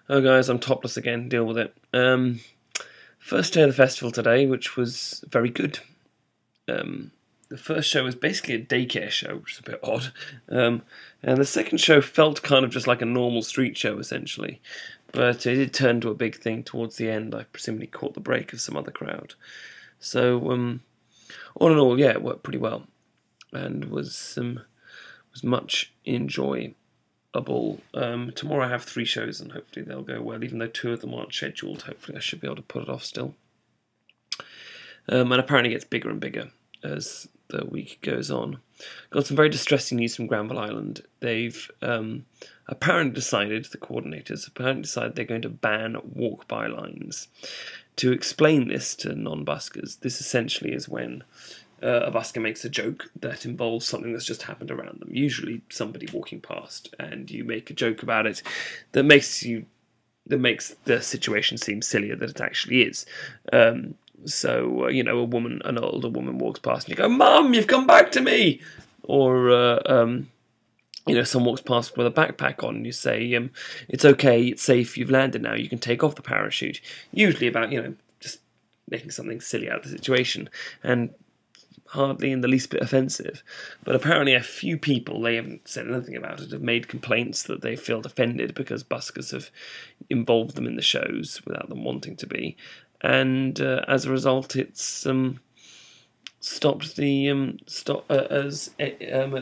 Oh guys, I'm topless again, deal with it. First day of the festival today, which was very good. The first show was basically a daycare show, which is a bit odd. And the second show felt kind of just like a normal street show, essentially. But it did turn to a big thing towards the end. I presumably caught the break of some other crowd. So, all in all, yeah, it worked pretty well. And was much enjoyable. Tomorrow I have 3 shows and hopefully they'll go well, even though 2 of them aren't scheduled. Hopefully I should be able to put it off still. And apparently it gets bigger and bigger as the week goes on. Got some very distressing news from Granville Island. They've apparently decided, the coordinators apparently decided they're going to ban walk-by lines. To explain this to non-buskers, this essentially is when a busker makes a joke that involves something that's just happened around them, usually somebody walking past, and you make a joke about it that makes the situation seem sillier than it actually is. So you know, an older woman walks past, and you go, "Mum, you've come back to me," or you know, someone walks past with a backpack on, and you say, "It's okay, it's safe, you've landed now, you can take off the parachute." Usually about, you know, just making something silly out of the situation, and hardly in the least bit offensive. But apparently a few people, they haven't said anything about it, have made complaints that they feel offended because buskers have involved them in the shows without them wanting to be. And as a result, it's stopped the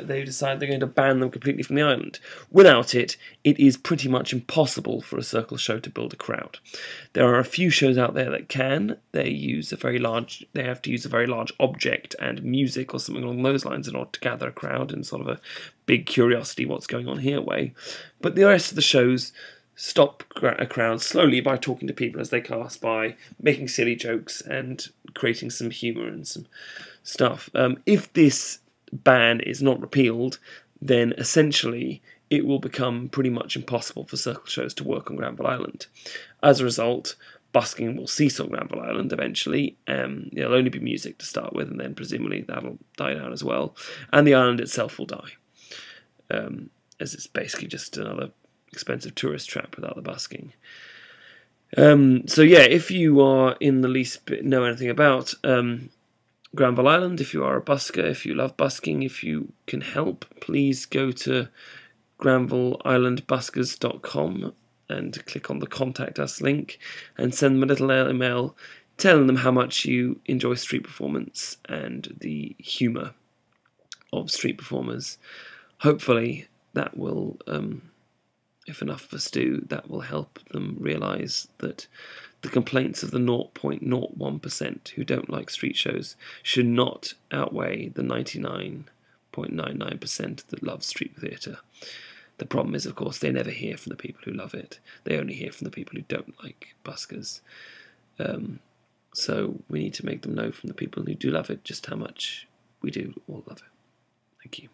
they decide they're going to ban them completely from the island. Without it, it is pretty much impossible for a circle show to build a crowd. There are a few shows out there that can. They have to use a very large object and music or something along those lines in order to gather a crowd in sort of a big curiosity what's going on here way. But the rest of the shows stop a crowd slowly by talking to people as they pass by, making silly jokes and creating some humour and some stuff. If this ban is not repealed, then essentially it will become pretty much impossible for circle shows to work on Granville Island. As a result, busking will cease on Granville Island eventually. There'll only be music to start with, and then presumably that'll die down as well. And the island itself will die, as it's basically just another expensive tourist trap without the busking. So yeah, if you are in the least bit know anything about Granville Island, if you are a busker, if you love busking, if you can help, please go to granvilleislandbuskers.com and click on the Contact Us link and send them a little email telling them how much you enjoy street performance and the humour of street performers. Hopefully that will, if enough of us do, that will help them realise that the complaints of the 0.01% who don't like street shows should not outweigh the 99.99% that love street theatre. The problem is, of course, they never hear from the people who love it. They only hear from the people who don't like buskers. So we need to make them know from the people who do love it just how much we do all love it. Thank you.